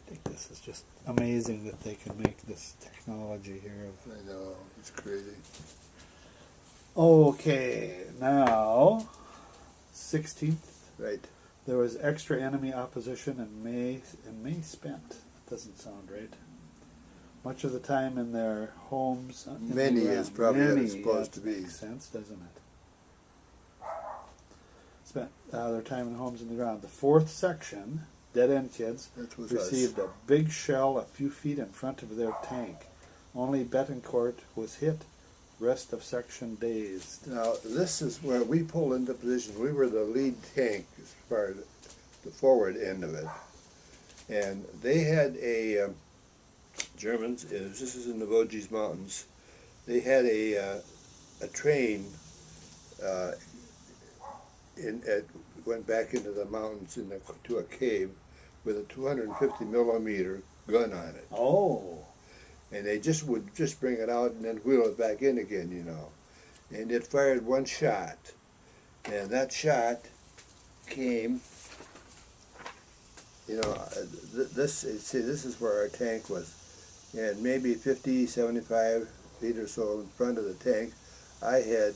think this is just amazing that they can make this technology here. I know, it's crazy. Okay, now 16th. Right. There was extra enemy opposition and May spent. That doesn't sound right. Much of the time in their homes. Many is probably what it's supposed to be. Makes sense, doesn't it? Spent their time in homes in the ground. The fourth section, Dead End Kids, received a big shell a few feet in front of their tank. Only Betancourt was hit. Rest of section dazed. Now, this is where we pulled into position. We were the lead tank as far as the forward end of it. And they had a, Germans, this is in the Vosges Mountains, they had a train went back into the mountains to a cave with a 250 millimeter gun on it. Oh. And they would just bring it out and then wheel it back in again, you know. And it fired one shot. And that shot came, you know, this is where our tank was. And maybe 50, 75 feet or so in front of the tank, I had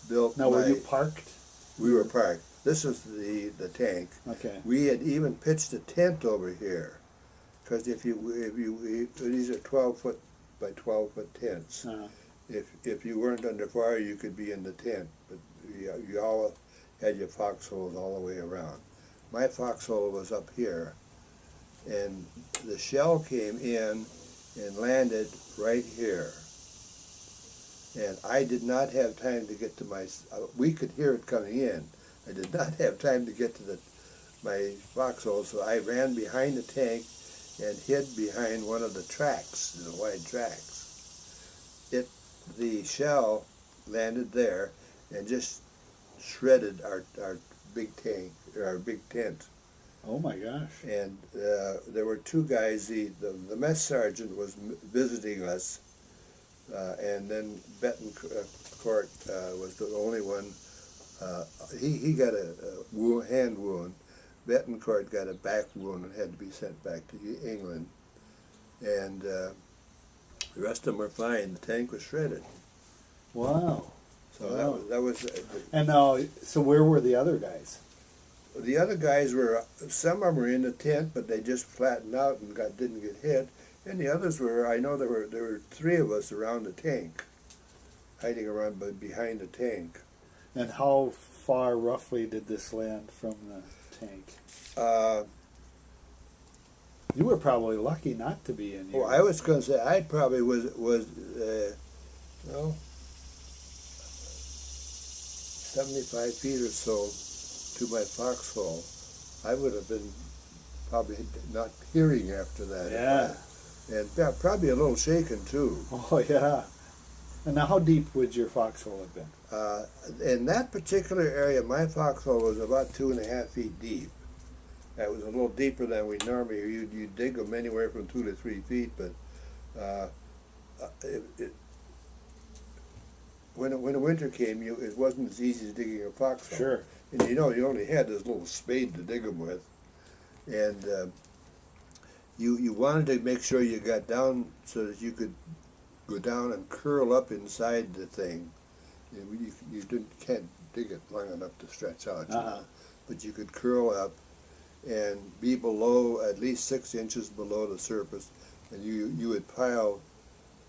built Now, were you parked? We were parked. This was the tank. Okay. We had even pitched a tent over here. Because if you these are 12-foot by 12-foot tents. If you weren't under fire, you could be in the tent. But you all had your foxholes all the way around. My foxhole was up here, and the shell came in and landed right here. And I did not have time to get to my. We could hear it coming in. I did not have time to get to my foxhole, so I ran behind the tank and hid behind one of the tracks, the wide tracks. The shell landed there and just shredded our big tank, or our big tent. Oh my gosh. And there were two guys, the mess sergeant was visiting us, and then Betancourt was the only one. He got a hand wound. Betancourt got a back wound and had to be sent back to England. And the rest of them were fine. The tank was shredded. Wow. So wow. that was and now, so where were the other guys? The other guys were, some of them were in the tent, but they just flattened out and didn't get hit. And the others were, I know there were three of us around the tank, hiding around behind the tank. And how far roughly did this land from the tank? You were probably lucky not to be in here. Well, I was going to say, I probably was 75 feet or so to my foxhole. I would have been probably not hearing after that. Yeah. And probably a little shaken too. Oh, yeah. And now how deep would your foxhole have been? In that particular area, my foxhole was about 2.5 feet deep. That was a little deeper than we normally. You dig them anywhere from 2 to 3 feet, but when the winter came, it wasn't as easy as digging a foxhole. Sure. And you know, you only had this little spade to dig them with, and you wanted to make sure you got down so that you could go down and curl up inside the thing. You can't dig it long enough to stretch out, you know? But you could curl up and be below, at least 6 inches below the surface, and you would pile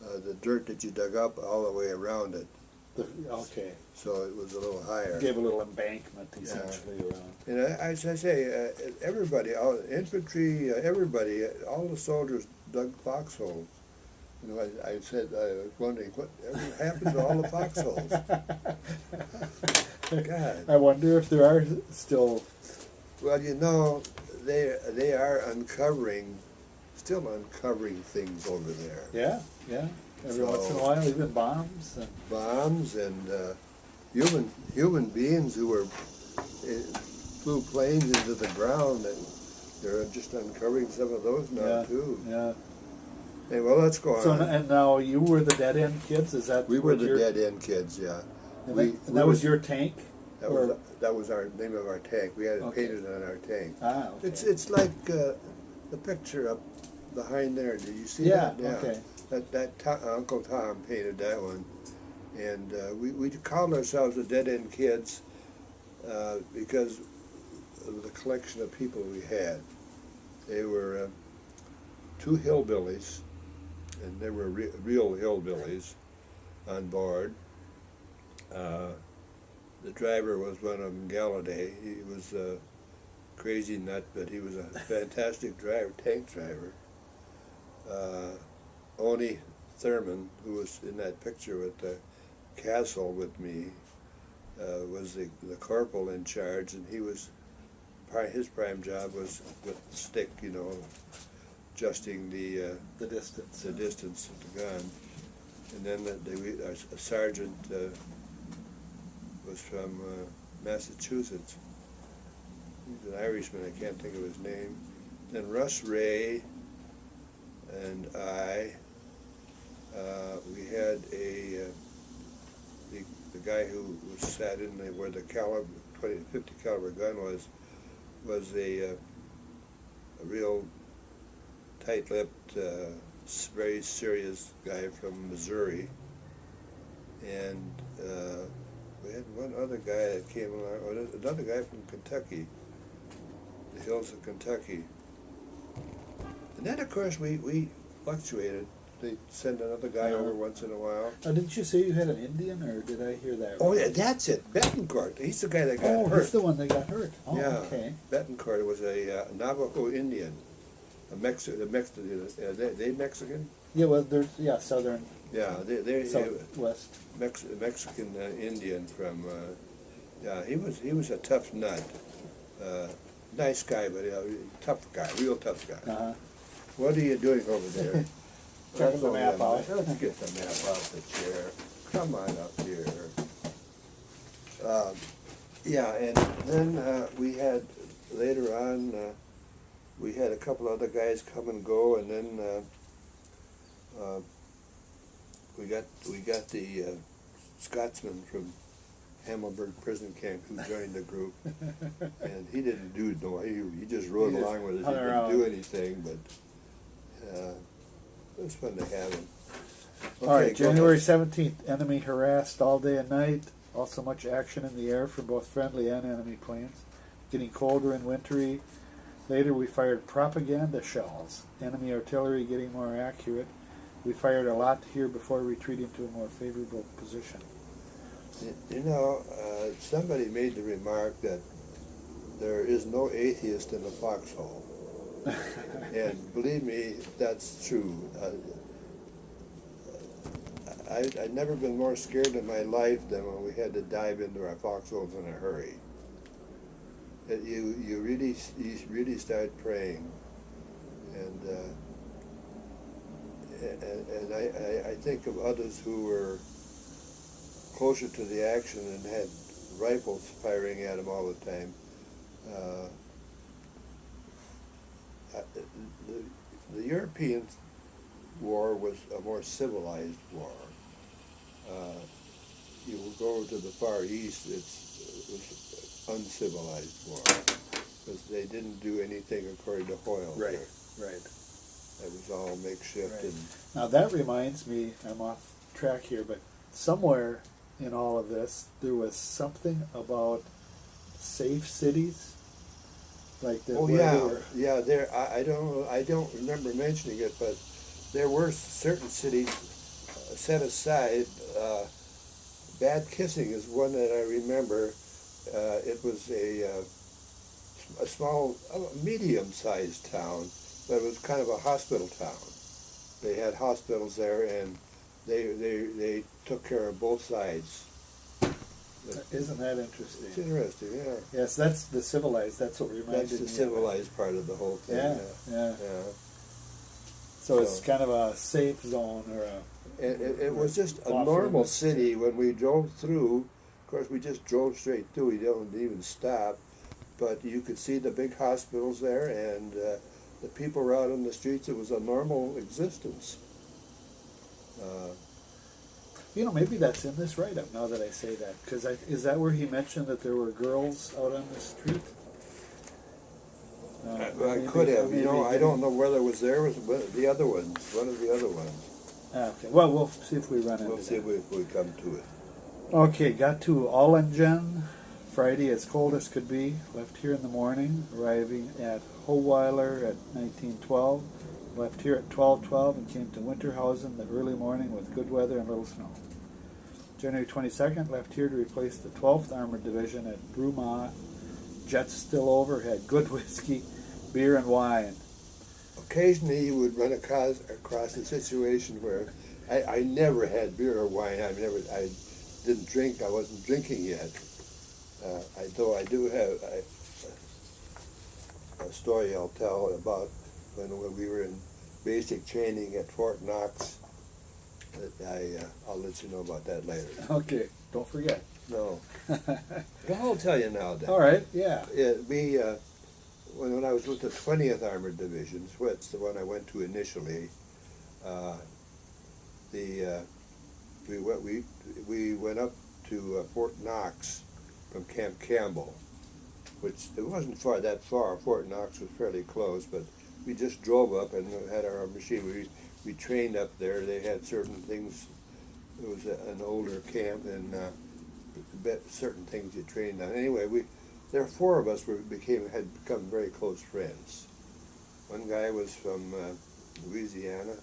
the dirt that you dug up all the way around it. Okay. So it was a little higher. Gave a little embankment essentially around. And as I say, everybody, all infantry, everybody, all the soldiers dug foxholes. You know, I said, I was wondering whatever happened to all the foxholes. God. I wonder if there are still. Well, you know, they are still uncovering things over there. Yeah, yeah. Every once in a while, even bombs. Bombs and human beings who flew planes into the ground, and they're just uncovering some of those now too. Yeah. Hey, well, let's go on. So, and now you were the Dead End Kids. Is that we were the Dead End Kids? Yeah. And that was your tank. That was our name of our tank. We had it painted on our tank. Ah, okay. It's like the picture up behind there. Did you see Yeah, that? Yeah. okay. Uncle Tom painted that one. And we called ourselves the Dead End Kids because of the collection of people we had. They were two hillbillies, and they were real hillbillies on board. The driver was one of them, Galladay. He was a crazy nut, but he was a fantastic driver, tank driver. Oni Thurman, who was in that picture with the castle with me, was the corporal in charge, and he was his prime job was with the stick, you know, adjusting the distance of the gun. And then a sergeant was from Massachusetts. He's an Irishman. I can't think of his name. Then Russ Ray and I. We had the guy who sat in where the 50 caliber gun was a real tight-lipped, very serious guy from Missouri, and we had one other guy that came along, or another guy from Kentucky, the hills of Kentucky, and then of course we fluctuated. They send another guy over once in a while. Oh, didn't you say you had an Indian, or did I hear that? Oh yeah, that's it. Betancourt. He's the guy that got hurt. Oh, he's the one that got hurt. Oh, yeah. Okay. Betancourt was a Navajo Indian, they Mexican. Yeah, well, there's southern. Yeah, they southwest. Mexican Indian from. Yeah, he was a tough nut. Nice guy, but tough guy, real tough guy. Uh-huh. What are you doing over there? Checking the map out. Let's get the map off the chair. Come on up here. Yeah, and then we had, later on, we had a couple other guys come and go, and then we got the Scotsman from Hammelburg prison camp who joined the group, and he didn't do no. He just rode along with us. He didn't do anything, but it was fun to have him. Okay, all right, January 17th. Enemy harassed all day and night. Also much action in the air for both friendly and enemy planes. Getting colder and wintry. Later we fired propaganda shells. Enemy artillery getting more accurate. We fired a lot here before retreating to a more favorable position. You know, somebody made the remark that there is no atheist in the foxhole. And believe me, that's true. I'd never been more scared in my life than when we had to dive into our foxholes in a hurry. You really start praying, and I think of others who were closer to the action and had rifles firing at them all the time. The European war was a more civilized war. You will go to the Far East, it was uncivilized war, because they didn't do anything according to Hoyle. Right, there. right. It was all makeshift. Right. And now that reminds me, I'm off track here, but somewhere in all of this, there was something about safe cities. Like that. Oh yeah. There. I don't remember mentioning it, but there were certain cities set aside. Bad Kissing is one that I remember. It was a small, medium-sized town, but it was kind of a hospital town. They had hospitals there, and they took care of both sides. Isn't that interesting? It's interesting, yeah. Yes, that's the civilized. That's what reminded me. That's the civilized part of the whole thing. Yeah. So it's kind of a safe zone, or a. It was just a normal city when we drove through. Of course, we just drove straight through. We didn't even stop. But you could see the big hospitals there, and the people were out on the streets. It was a normal existence. Maybe that's in this write-up now that I say that. Because is that where he mentioned that there were girls out on the street? I could have. You know, I don't know whether it was there or the other ones. One of the other ones. Okay. Well, we'll see if we run into We'll see if we come to it. Okay, got to Allingen Friday as cold as could be. Left here in the morning, arriving at Howeiler at 1912. Left here at 12:12 and came to Winterhausen the early morning with good weather and little snow. January 22nd, left here to replace the 12th Armored Division at Brumath. Jets still over, had good whiskey, beer, and wine. Occasionally you would run across a situation where I never had beer or wine. I didn't drink. I wasn't drinking yet. Though I do have a story I'll tell about when we were in basic training at Fort Knox. I'll let you know about that later. Okay, don't forget. No. I'll tell you now. All right, yeah. When I was with the 20th Armored Division, that's the one I went to initially, we went up to Fort Knox from Camp Campbell, which it wasn't that far. Fort Knox was fairly close, but we just drove up and had our machine. We trained up there. They had certain things. It was an older camp, and certain things you trained on. Anyway, there were four of us had become very close friends. One guy was from Louisiana.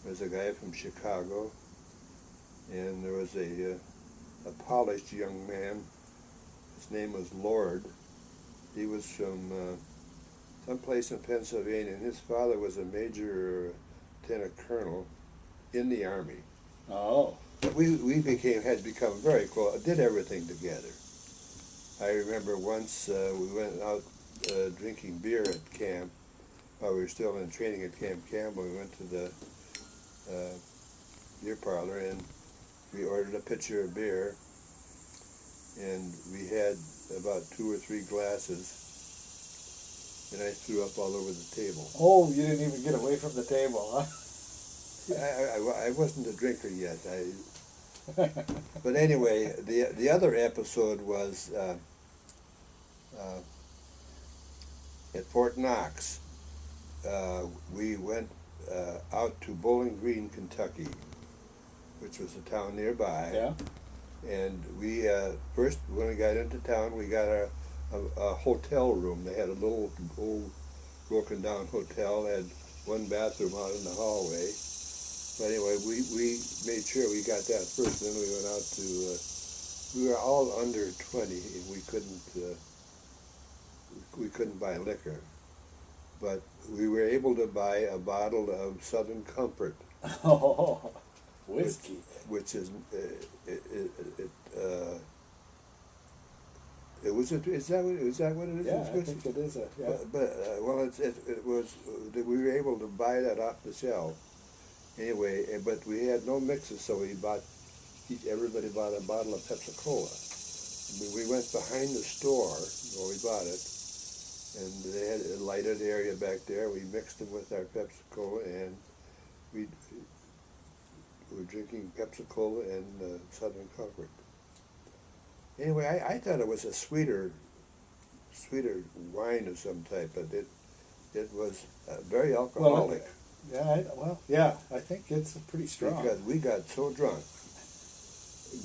There was a guy from Chicago, and there was a polished young man. His name was Lord. He was from someplace in Pennsylvania, and his father was a major lieutenant colonel in the Army. Oh. But we had become very close, did everything together. I remember once we went out drinking beer at camp while we were still in training at Camp Campbell. We went to the beer parlor and we ordered a pitcher of beer, and we had about 2 or 3 glasses, and I threw up all over the table. Oh, you didn't even get away from the table, huh? I wasn't a drinker yet. But anyway, the other episode was at Fort Knox. We went out to Bowling Green, Kentucky, which was a town nearby. Yeah. And we first, when we got into town, we got a hotel room. They had a little old broken down hotel. They had one bathroom out in the hallway. But anyway, we made sure we got that first. Then we went out to, we were all under 20. We couldn't buy liquor. But we were able to buy a bottle of Southern Comfort. Oh, whiskey. Which is, is that what it is? Yeah, I think it is. Yeah. It was, we were able to buy that off the shelf. Anyway, but we had no mixes, so everybody bought a bottle of Pepsi-Cola. We went behind the store where we bought it, and they had a lighted area back there. We mixed them with our Pepsi-Cola, and we were drinking Pepsi-Cola and Southern Comfort. Anyway, I thought it was a sweeter wine of some type, but it was very alcoholic. I think it's pretty strong. Because we got so drunk.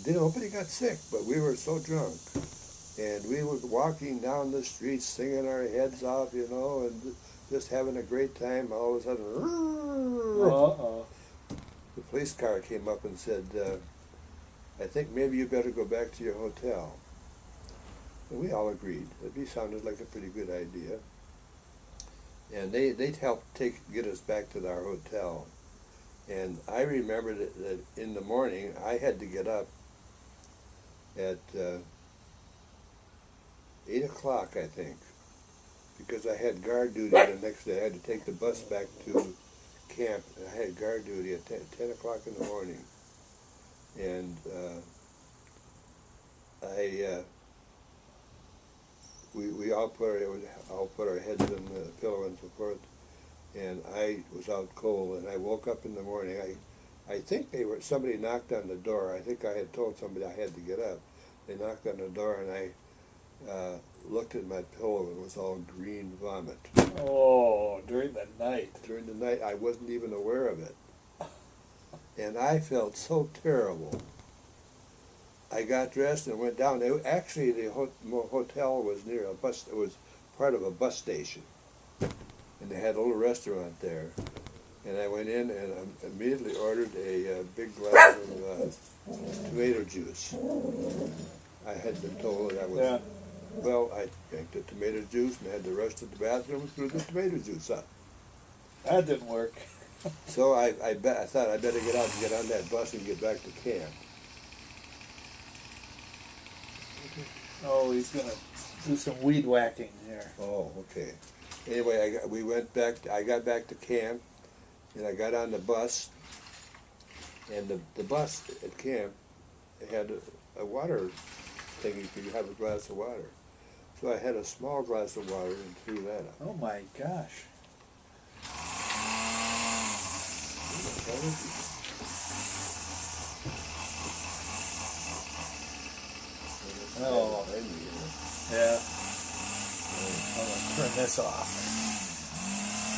Nobody got sick, but we were so drunk. And we were walking down the street singing our heads off, and just having a great time. All of a sudden, the police car came up and said, I think maybe you better go back to your hotel. And we all agreed. It sounded like a pretty good idea. And they'd help get us back to our hotel. And I remember that in the morning, I had to get up at 8 o'clock, I think, because I had guard duty the next day. I had to take the bus back to camp, and I had guard duty at 10 o'clock in the morning. And we all put our heads in the pillow and so forth, and I was out cold, and I woke up in the morning. I think somebody knocked on the door. I think I had told somebody I had to get up. They knocked on the door, and I looked at my pillow and it was all green vomit. Oh, during the night. During the night, I wasn't even aware of it. And I felt so terrible. I got dressed and went down. Actually, the hotel was near a bus. It was part of a bus station. And they had a little restaurant there. And I went in and immediately ordered a big glass of tomato juice. I had been told that I was... Yeah. Well, I drank the tomato juice and had to rush to the bathroom and threw the tomato juice up. That didn't work. So I thought I'd better get out and get on that bus and get back to camp. Oh, he's going to do some weed whacking here. Oh, okay. Anyway, I got back to camp, and I got on the bus, and the bus at camp had a water thing. You could have a glass of water. So I had a small glass of water and threw that up. Oh my gosh. Oh, yeah. I'm going to turn this off.